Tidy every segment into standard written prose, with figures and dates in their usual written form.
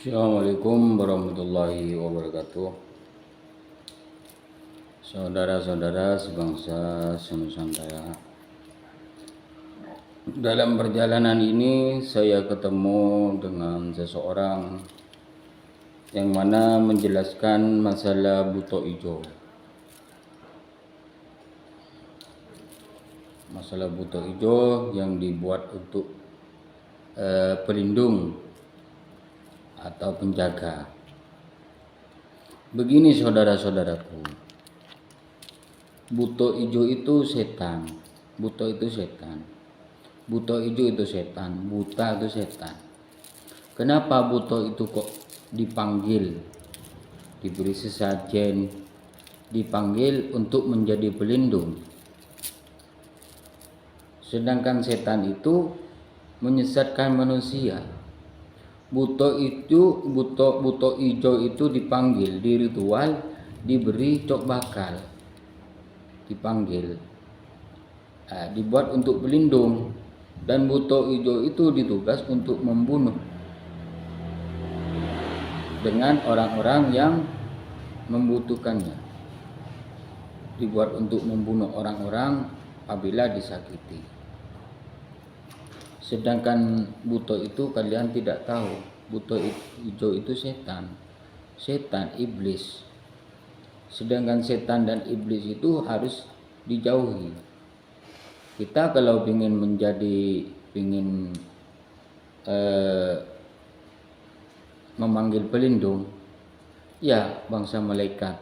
Assalamualaikum warahmatullahi wabarakatuh. Saudara-saudara sebangsa senusantara. Dalam perjalanan ini saya ketemu dengan seseorang yang mana menjelaskan masalah buto ijo. Masalah buto ijo yang dibuat untuk pelindung atau penjaga. Begini saudara-saudaraku, buto ijo itu setan, buto itu setan, buto ijo itu setan, buta itu setan. Kenapa buto itu kok dipanggil, diberi sesajen, dipanggil untuk menjadi pelindung, sedangkan setan itu menyesatkan manusia. Buto ijo itu dipanggil di ritual, diberi cok bakal, dipanggil, dibuat untuk pelindung, dan buto ijo itu ditugas untuk membunuh dengan orang-orang yang membutuhkannya, dibuat untuk membunuh orang-orang apabila disakiti. Sedangkan buto itu kalian tidak tahu, buto hijau itu setan, iblis. Sedangkan setan dan iblis itu harus dijauhi. Kita kalau ingin memanggil pelindung, ya bangsa malaikat,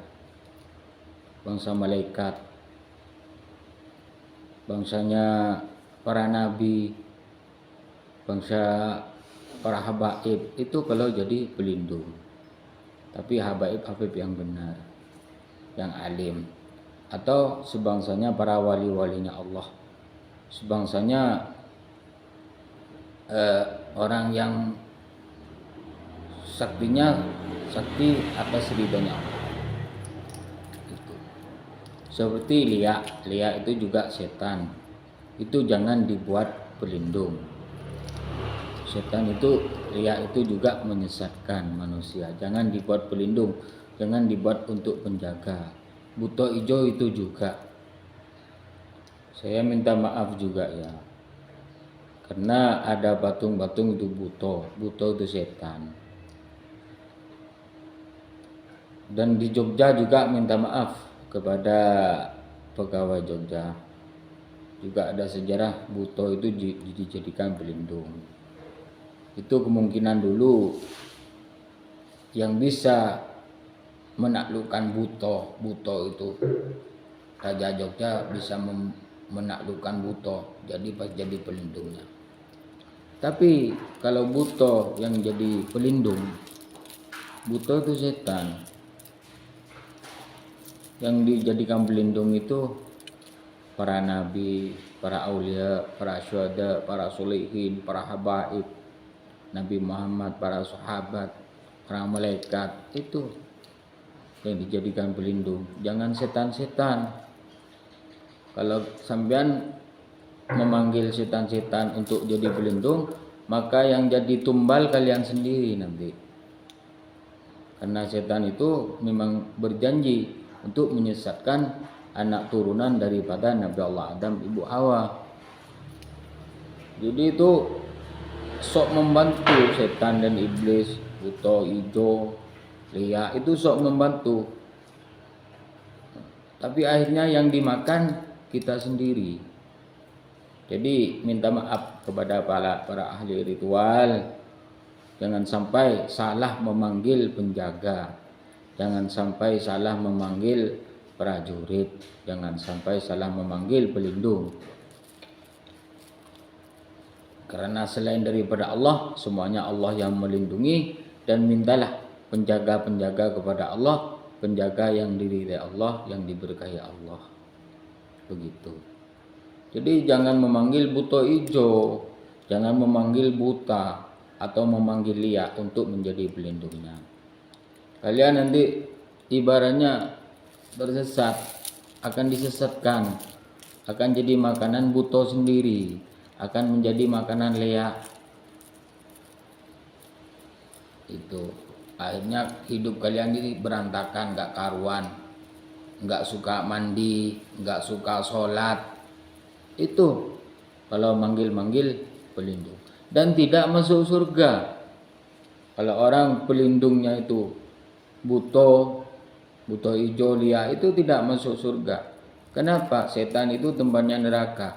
bangsanya para nabi, bangsa para habaib itu kalau jadi pelindung. Tapi habaib yang benar, yang alim, atau sebangsanya para wali-walinya Allah, sebangsanya orang yang sakti atas ridhonya Allah. Itu. Seperti Lia itu juga setan, itu jangan dibuat pelindung. Setan itu, Lia itu juga menyesatkan manusia. Jangan dibuat pelindung, jangan dibuat untuk penjaga. Buto ijo itu juga. Saya minta maaf juga ya, karena ada batung-batung itu buto itu setan. Dan di Jogja juga minta maaf kepada pegawai Jogja. Juga ada sejarah buto itu dijadikan pelindung. Itu kemungkinan dulu yang bisa menaklukkan buto itu Raja Jogja bisa menaklukkan buto, jadi pelindungnya. Tapi kalau buto yang jadi pelindung, buto itu setan. Yang dijadikan pelindung itu para nabi, para aulia, para syuhada, para solehin, para habaib, Nabi Muhammad, para sahabat, para malaikat, itu yang dijadikan pelindung. Jangan setan-setan. Kalau sampean memanggil setan-setan untuk jadi pelindung, maka yang jadi tumbal kalian sendiri nanti. Karena setan itu memang berjanji untuk menyesatkan anak turunan daripada Nabi Allah Adam, Ibu Hawa. Jadi itu sok membantu setan dan iblis, buto ijo, Lia itu sok membantu. Tapi akhirnya yang dimakan kita sendiri. Jadi minta maaf kepada para ahli ritual. Jangan sampai salah memanggil penjaga. Jangan sampai salah memanggil prajurit. Jangan sampai salah memanggil pelindung. Karena selain daripada Allah, semuanya Allah yang melindungi, dan mintalah penjaga-penjaga kepada Allah, penjaga yang diridai Allah, yang diberkahi Allah. Begitu. Jadi jangan memanggil buto ijo, jangan memanggil buta atau memanggil Lia untuk menjadi pelindungnya. Kalian nanti ibaratnya tersesat, akan disesatkan, akan jadi makanan buto sendiri, akan menjadi makanan Lia. Itu akhirnya hidup kalian ini berantakan, nggak karuan, nggak suka mandi, nggak suka sholat. Itu kalau manggil-manggil pelindung, dan tidak masuk surga. Kalau orang pelindungnya itu buto hijau lia, itu tidak masuk surga. Kenapa? Setan itu tempatnya neraka.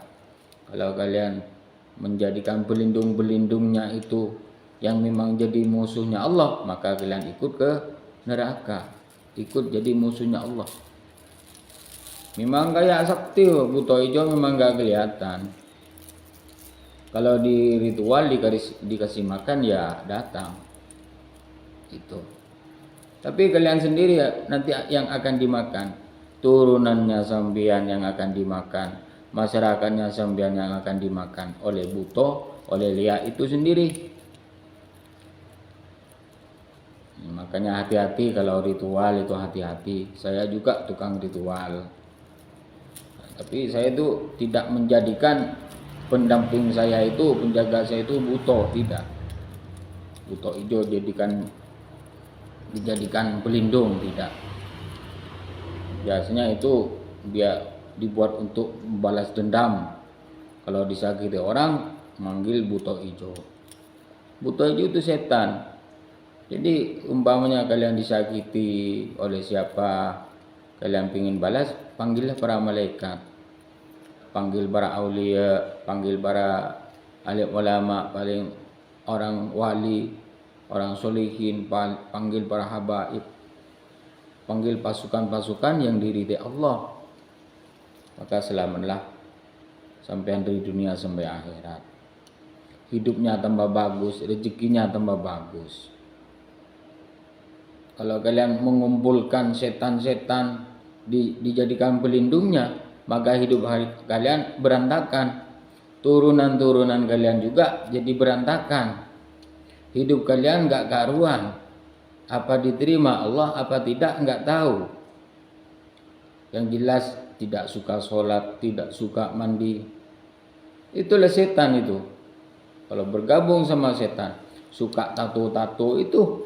Kalau kalian menjadikan pelindung-pelindungnya itu yang memang jadi musuhnya Allah, maka kalian ikut ke neraka, ikut jadi musuhnya Allah. Memang kayak sakti, buto hijau memang gak kelihatan. Kalau di ritual dikasih makan ya datang. Itu. Tapi kalian sendiri ya nanti yang akan dimakan. Turunannya sambian yang akan dimakan. Masyarakatnya sambian yang akan dimakan oleh buto, oleh lia itu sendiri. Makanya hati-hati kalau ritual itu, hati-hati. Saya juga tukang ritual. Tapi saya itu tidak menjadikan pendamping saya itu, penjaga saya itu buto, tidak. Buto hijau dijadikan pelindung, tidak. Biasanya itu dia dibuat untuk balas dendam. Kalau disakiti orang, manggil buto hijau. Buto hijau itu setan. Jadi umpamanya kalian disakiti oleh siapa, kalian ingin balas, panggillah para malaikat, panggil para aulia, panggil para alim ulama, paling orang wali, orang solihin, panggil para habaib, panggil pasukan-pasukan yang diridai Allah, maka selamatlah sampai dari dunia sampai akhirat. Hidupnya tambah bagus, rezekinya tambah bagus. Kalau kalian mengumpulkan setan-setan dijadikan pelindungnya, maka hidup kalian berantakan. Turunan-turunan kalian juga jadi berantakan. Hidup kalian gak karuan. Apa diterima Allah, apa tidak gak tahu. Yang jelas tidak suka sholat, tidak suka mandi. Itulah setan itu. Kalau bergabung sama setan, suka tato-tato itu.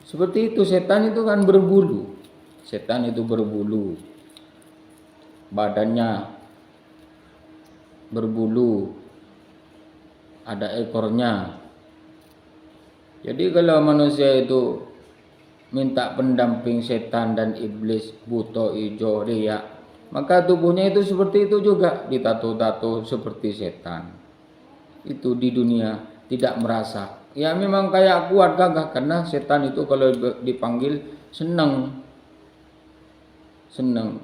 Seperti itu, setan itu kan berbulu. Setan itu berbulu. Badannya berbulu. Ada ekornya. Jadi kalau manusia itu minta pendamping setan dan iblis, buto, hijau, riak, maka tubuhnya itu seperti itu juga, ditato-tato seperti setan. Itu di dunia tidak merasa. Ya memang kayak kuat gagah, karena setan itu kalau dipanggil senang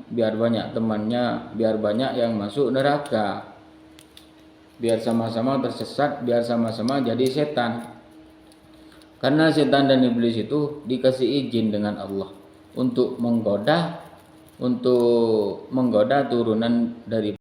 biar banyak temannya, biar banyak yang masuk neraka, biar sama-sama tersesat, biar sama-sama jadi setan. Karena setan dan iblis itu dikasih izin dengan Allah untuk menggoda turunan dari